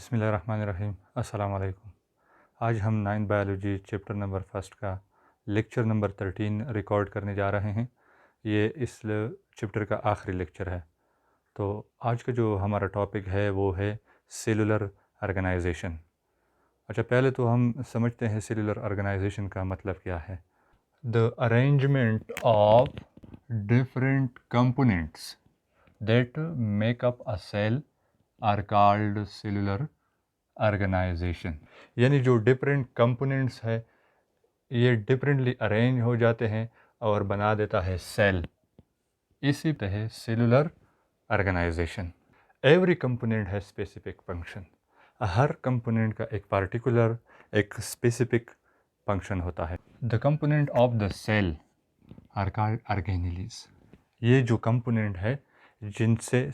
बिस्मिल्लाहिर्रहमानिर्रहीम। अस्सलाम वालेकुम। आज हम 9 बायोलॉजी चैप्टर नंबर फर्स्ट का लेक्चर नंबर 13 रिकॉर्ड करने जा रहे हैं। ये इस चैप्टर का आखिरी लेक्चर है। तो आज का जो हमारा टॉपिक है वो है सेलुलर ऑर्गेनाइजेशन। अच्छा, पहले तो हम समझते हैं सेलुलर ऑर्गेनाइजेशन का मतलब क्या है। The arrangement of different components that make up a cell are called cellular organization. यानी जो डिफरेंट कंपोनेंट्स है ये डिफरेंटली अरेंज हो जाते हैं और बना देता है सेल, इसी तरह सेलुलर ऑर्गेनाइजेशन। एवरी कंपोनेंट है स्पेसिफिक फंक्शन। हर कंपोनेंट का एक पार्टिकुलर एक स्पेसिफिक फंक्शन होता है। The component of the cell are called organelles. ये जो कंपोनेंट है जिनसे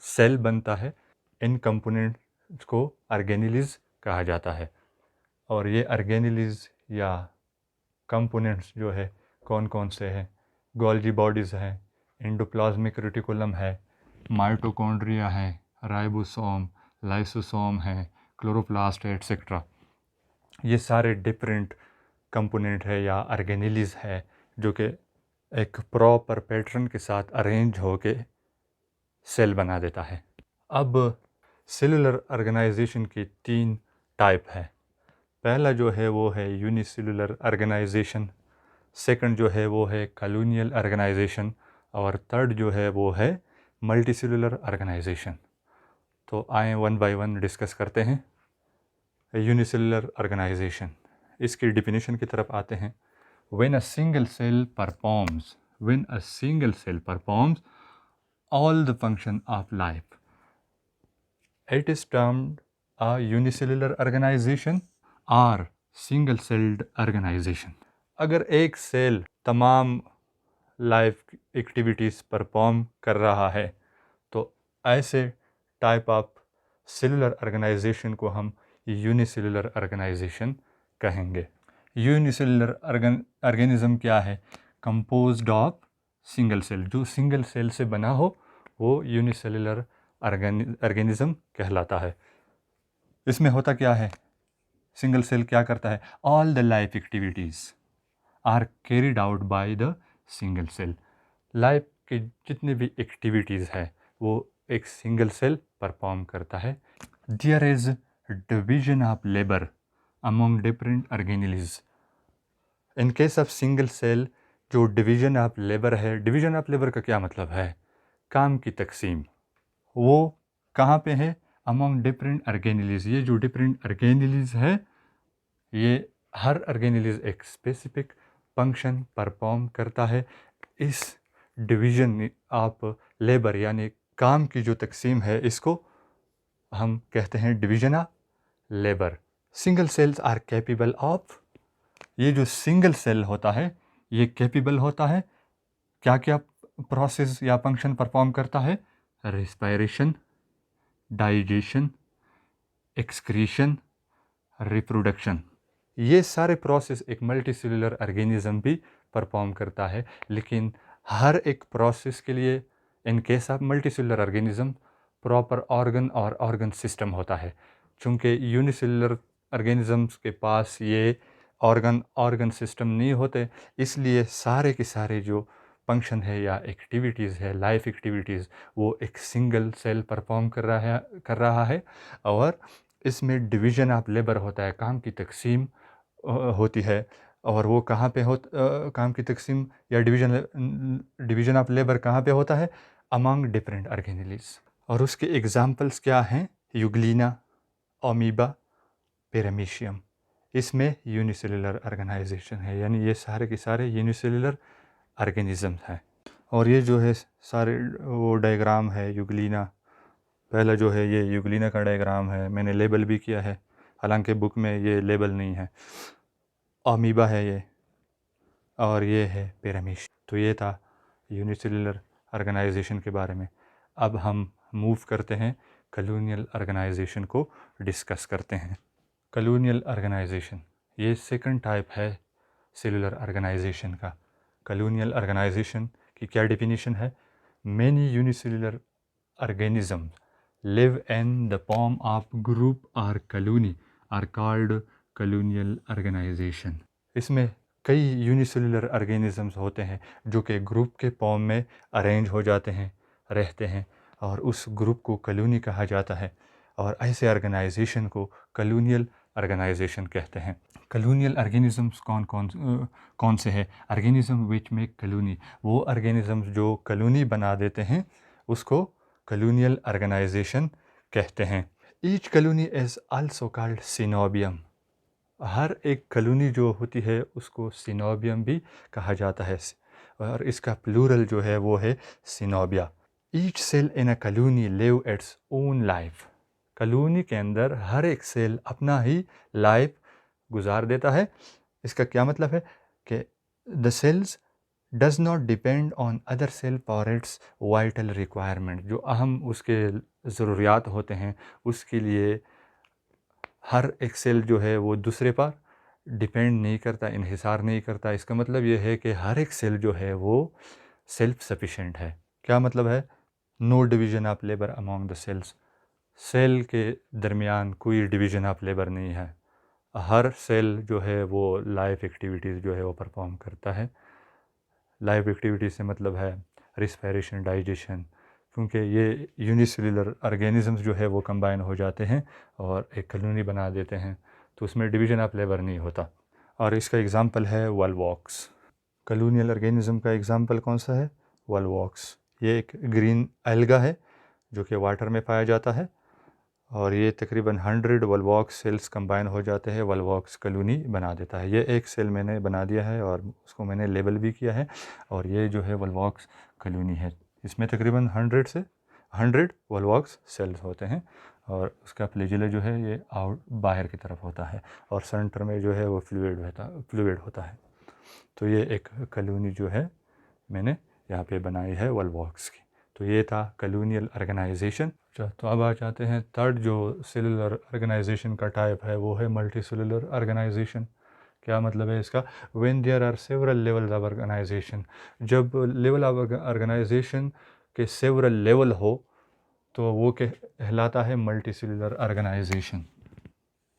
सेल बनता है, इन कंपोनेंट्स को ऑर्गेनेलिज कहा जाता है। और ये ऑर्गेनेलिज या कंपोनेंट्स जो है कौन कौन से हैं? गोल्गी बॉडीज़ हैं, एंडोप्लाज्मिक रेटिकुलम है, माइटोकॉन्ड्रिया है, राइबोसोम, लाइसोसोम है, क्लोरोप्लास्ट है, एट्सेट्रा। ये सारे डिफरेंट कंपोनेंट है या ऑर्गेनेलिज है जो कि एक प्रॉपर पैटर्न के साथ अरेंज होके सेल बना देता है। अब सेलुलर ऑर्गेनाइजेशन की 3 टाइप है। पहला जो है वो है यूनिसेलुलर ऑर्गेनाइजेशन, सेकंड जो है वो है कॉलोनियल ऑर्गेनाइजेशन और थर्ड जो है वो है मल्टीसेलुलर ऑर्गेनाइजेशन। तो आए वन बाय वन डिस्कस करते हैं। यूनिसेलुलर ऑर्गेनाइजेशन, इसकी डिफिनीशन की तरफ आते हैं। When a single cell performs all the function of life, it is termed a unicellular organization or single celled organization। अगर एक सेल तमाम लाइफ एक्टिविटीज़ परफॉर्म कर रहा है तो ऐसे टाइप ऑफ सेलुलर ऑर्गेनाइजेशन को हम यूनिसेलुलर ऑर्गेनाइजेशन कहेंगे। यूनिसेलुलर ऑर्गेनिज्म क्या है? Composed of single cell. जो सिंगल सेल से बना हो वो यूनिसेलुलर ऑर्गेनिज्म कहलाता है। इसमें होता क्या है? सिंगल सेल क्या करता है? All the life activities are carried out by the single cell. Life के जितने भी एक्टिविटीज़ है वो एक सिंगल सेल परफॉर्म करता है। There is division of labour among different organelles. In case of single cell जो डिवीजन ऑफ लेबर है, डिवीजन ऑफ लेबर का क्या मतलब है? काम की तकसीम। वो कहाँ पे है? Among different organelles. ये जो डिफरेंट ऑर्गेनेलिज है ये हर ऑर्गेनेलिज एक स्पेसिफिक फंक्शन परफॉर्म करता है। इस डिवीजन ऑफ लेबर यानी काम की जो तकसीम है इसको हम कहते हैं division of labour. Single cells are capable of, ये जो सिंगल सेल होता है ये कैपेबल होता है क्या क्या प्रोसेस या फंक्शन परफॉर्म करता है? Respiration, digestion, excretion, reproduction. ये सारे प्रोसेस एक मल्टीसेलुलर ऑर्गेनिज्म भी परफॉर्म करता है। लेकिन हर एक प्रोसेस के लिए इन case of multicellular organism proper organ और ऑर्गन सिस्टम होता है। चूँकि यूनिसेलुलर ऑर्गेनिजम्स के पास ये ऑर्गन सिस्टम नहीं होते, इसलिए सारे के सारे जो फंक्शन है या एक्टिविटीज़ है, लाइफ एक्टिविटीज़, वो एक सिंगल सेल परफॉर्म कर रहा है और इसमें डिवीज़न ऑफ लेबर होता है, काम की तकसीम होती है। और वो कहाँ पे काम की तकसीम या डिवीज़न ऑफ लेबर कहाँ पे होता है? Among different organelles. और उसके एग्जांपल्स क्या हैं? Euglena, amoeba, paramecium. इसमें यूनिसेलुलर ऑर्गेनाइजेशन है, यानी ये सारे के सारे यूनिसेलुलर ऑर्गेनिज्म हैं। और ये जो है सारे वो डायग्राम है यूग्लिना, पहला जो है ये यूग्लिना का डायग्राम है, मैंने लेबल भी किया है, हालांकि बुक में ये लेबल नहीं है। अमीबा है ये और ये है पैरामीशियम। तो ये था यूनिसेलुलर ऑर्गेनाइजेशन के बारे में। अब हम मूव करते हैं कॉलोनियल ऑर्गेनाइजेशन को डिस्कस करते हैं। कॉलोनियल ऑर्गेनाइजेशन ये सेकंड टाइप है सेलुलर ऑर्गेनाइजेशन का। कॉलोनियल ऑर्गेनाइजेशन की क्या डेफिनेशन है? Many unicellular organisms live in the form of group or colony are called colonial organization. इसमें कई यूनिसेलुलर ऑर्गेनिजम्स होते हैं जो कि ग्रुप के फॉर्म में अरेंज हो जाते हैं, रहते हैं, और उस ग्रुप को कॉलोनी कहा जाता है, और ऐसे ऑर्गेनाइजेशन को कॉलोनियल ऑर्गेनाइजेशन कहते हैं। कॉलोनियल ऑर्गेनिजम्स कौन से हैं? ऑर्गेनिज्म विच मेक कॉलोनी, वो ऑर्गेनिजम्स जो कॉलोनी बना देते हैं उसको कॉलोनियल ऑर्गेनाइजेशन कहते हैं। Each colony is also called coenobium. हर एक कॉलोनी जो होती है उसको सिनोबियम भी कहा जाता है, और इसका प्लूरल जो है वो है coenobia. Each cell in a colony live its own life. Colony के अंदर हर एक सेल अपना ही लाइफ गुजार देता है। इसका क्या मतलब है कि the cells does not depend on other cell for its vital requirement. जो अहम उसके ज़रूरियात होते हैं उसके लिए हर एक सेल जो है वो दूसरे पर डिपेंड नहीं करता, इन्हिसार नहीं करता। इसका मतलब ये है कि हर एक सेल जो है वो सेल्फ सफिशेंट है। क्या मतलब है? No division of labour among the cells. Cell के दरमियान कोई डिवीज़न ऑफ लेबर नहीं है। हर सेल जो है वो लाइफ एक्टिविटीज़ जो है वो परफॉर्म करता है। लाइफ एक्टिविटीज़ से मतलब है रिस्पायरेशन, डाइजेशन, क्योंकि ये यूनिसेलुलर ऑर्गेनिजम्स जो है वो कंबाइन हो जाते हैं और एक कॉलोनी बना देते हैं, तो उसमें डिवीज़न ऑफ लेबर नहीं होता। और इसका एग्ज़ाम्पल है वॉल्वॉक्स। कॉलोनियल ऑर्गेनिज्म का एग्ज़ाम्पल कौन सा है? वॉल्वॉक्स। ये एक ग्रीन एल्गा है जो कि वाटर में पाया जाता है, और ये तकरीबन 100 वॉल्वॉक्स सेल्स कंबाइन हो जाते हैं, वॉल्वॉक्स कॉलोनी बना देता है। ये एक सेल मैंने बना दिया है और उसको मैंने लेबल भी किया है, और ये जो है वॉल्वॉक्स कॉलोनी है। इसमें तकरीबन 100 वॉल्वॉक्स सेल्स होते हैं, और उसका फ्लैजिला जो है ये बाहर की तरफ होता है, और सेंटर में जो है वो फ्लूइड होता है। तो ये एक कॉलोनी जो है मैंने यहाँ पे बनाई है वॉल्वॉक्स की। तो ये था कॉलोनियल ऑर्गेनाइजेशन। तो अब आ जाते हैं थर्ड जो सेलुलर ऑर्गेनाइजेशन का टाइप है वो है मल्टी सेलुलर ऑर्गेनाइजेशन। क्या मतलब है इसका? When there are several levels of organisation. जब लेवल ऑफ ऑर्गेनाइजेशन के सेवरल लेवल हो तो वो कहलाता है मल्टी सेलुलर ऑर्गेनाइजेशन।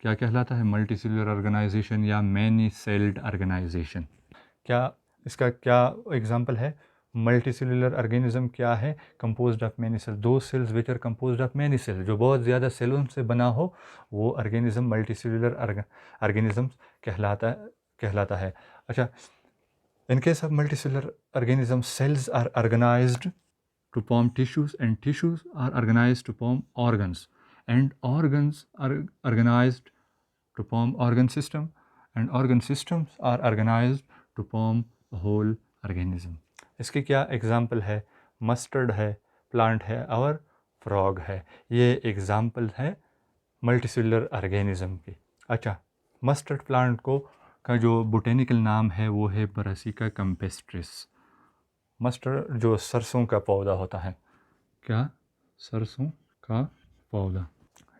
क्या कहलाता है? मल्टी सेलुलर ऑर्गेनाइजेशन या मैनी सेल्ड ऑर्गेनाइजेशन। क्या इसका क्या एग्जांपल है? मल्टी सेलुलर ऑर्गेनिज्म क्या है? Composed of many cell. दो cells which are composed of many cell, जो बहुत ज़्यादा सेलों से बना हो वो ऑर्गेनिज्म मल्टी सेलुलर ऑर्गेनिज्म कहलाता है। अच्छा, in case of multicellular organism cells are organised to form tissues, and tissues are organized to form organs, and organs are organized to form organ system, and organ systems are organized to form a whole organism. इसकी क्या example है? Mustard है, plant है, और frog है। ये example है multicellular organism की। अच्छा, मस्टर्ड प्लांट का जो बोटेनिकल नाम है वो है ब्रासिका कैम्पेस्ट्रिस। मस्टर्ड जो सरसों का पौधा होता है, क्या? सरसों का पौधा,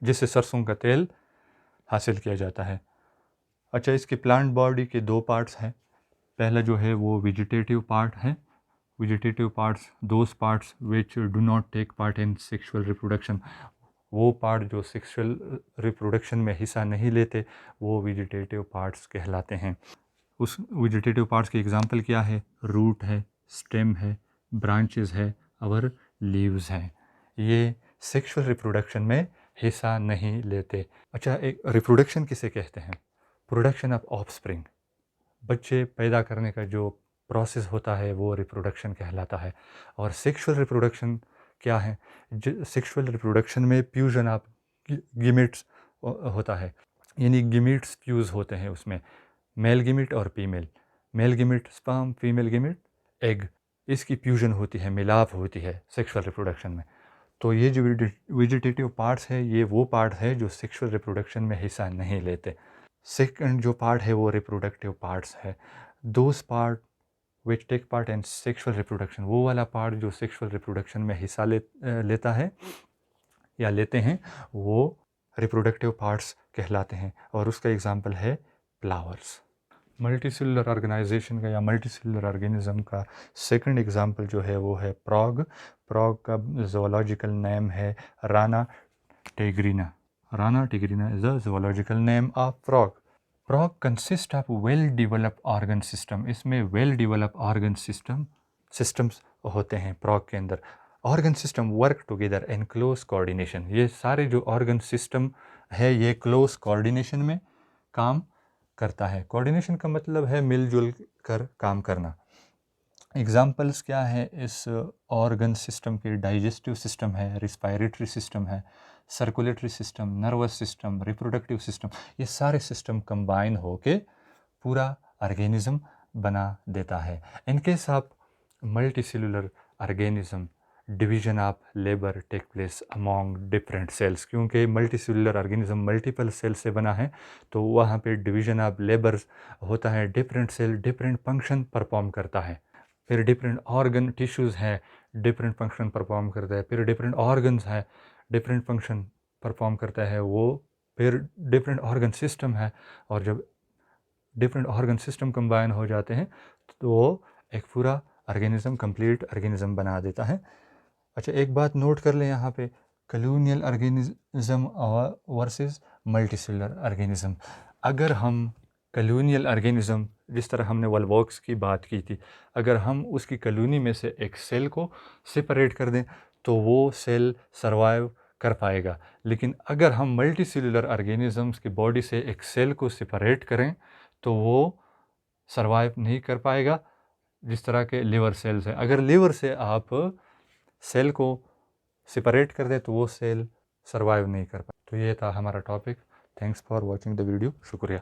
जिससे सरसों का तेल हासिल किया जाता है। अच्छा, इसकी प्लांट बॉडी के दो पार्ट्स हैं। पहला जो है वो वेजिटेटिव पार्ट है। Vegetative parts, those parts which do not take part in sexual reproduction. वो पार्ट जो सेक्सुअल रिप्रोडक्शन में हिस्सा नहीं लेते वो वेजिटेटिव पार्ट्स कहलाते हैं। उस वेजिटेटिव पार्ट्स के एग्जांपल क्या है? रूट है, स्टेम है, ब्रांचेस है और लीव्स हैं। ये सेक्सुअल रिप्रोडक्शन में हिस्सा नहीं लेते। अच्छा, एक रिप्रोडक्शन किसे कहते हैं? प्रोडक्शन ऑफ ऑफस्प्रिंग, बच्चे पैदा करने का जो प्रोसेस होता है वो रिप्रोडक्शन कहलाता है। और सेक्सुअल रिप्रोडक्शन क्या है? सेक्सुअल रिप्रोडक्शन में फ्यूजन ऑफ गिमिट्स होता है, यानी गिमिट्स फ्यूज़ होते हैं उसमें, मेल गिमिट और female. Male gamete sperm, female gamete egg, इसकी फ्यूजन होती है, मिलाप होती है सेक्सुअल रिप्रोडक्शन में। तो ये जो वेजिटेटिव पार्ट्स है ये वो पार्ट है जो सेक्सुअल रिप्रोडक्शन में हिस्सा नहीं लेते। सेकंड जो पार्ट है वो रिप्रोडक्टिव पार्ट्स है। Those part which take part in sexual reproduction, वो वाला पार्ट जो सेक्सुअल रिप्रोडक्शन में हिस्सा लेता है या लेते हैं, वो रिप्रोडक्टिव पार्ट्स कहलाते हैं। और उसका एग्जांपल है फ्लावर्स। मल्टी सेलुलर ऑर्गेनाइजेशन का या मल्टी सेलुलर ऑर्गेनिज्म का सेकंड एग्जांपल जो है वो है फ्रॉग। फ्रॉग का जोलॉजिकल नेम है Rana टिग्रिना। Rana टिग्रिना is the zoological name of frog. Frog consist of well developed organ system. इसमें वेल डेवलप्ड ऑर्गन सिस्टम्स होते हैं फ्रॉग के अंदर। Organ system work together in close coordination. ये सारे जो ऑर्गन सिस्टम है ये क्लोज कोऑर्डिनेशन में काम करता है। कोऑर्डिनेशन का मतलब है मिलजुल कर काम करना। एग्जाम्पल्स क्या है इस ऑर्गन सिस्टम के? डाइजेस्टिव सिस्टम है, रिस्पायरेटरी सिस्टम है, circulatory system, nervous system, reproductive system. ये सारे सिस्टम कंबाइन होके पूरा ऑर्गेनिज्म बना देता है। In case of multicellular organism division of labour take place among different cells. क्योंकि multicellular organism multiple cell से बना है तो वहाँ पे डिवीजन ऑफ लेबर होता है। Different cell different function perform करता है। फिर डिफरेंट ऑर्गन टिश्यूज़ है डिफरेंट फंक्शन परफॉर्म करता है। फिर डिफरेंट ऑर्गन्स है डिफरेंट फंक्शन परफॉर्म करता है वो। फिर डिफरेंट ऑर्गन सिस्टम है और जब डिफरेंट ऑर्गन सिस्टम कंबाइन हो जाते हैं तो वो एक पूरा ऑर्गेनिज्म कंप्लीट ऑर्गेनिज्म बना देता है। अच्छा एक बात नोट कर लें यहाँ पे, colonial organism versus multicellular organism. अगर हम कॉलोनियल ऑर्गेनिज्म जिस तरह हमने वॉल्वॉक्स की बात की थी, अगर हम उसकी कॉलोनी में से एक सेल को सेपरेट कर दें तो वो सेल सरवाइव कर पाएगा। लेकिन अगर हम मल्टी सेलुलर ऑर्गेनिजम्स की बॉडी से एक सेल को सेपरेट करें तो वो सरवाइव नहीं कर पाएगा। जिस तरह के लिवर सेल्स हैं, अगर लिवर से आप सेल को सेपरेट कर दें तो वो सेल सरवाइव नहीं कर पाए। तो ये था हमारा topic. Thanks for watching the video. शुक्रिया।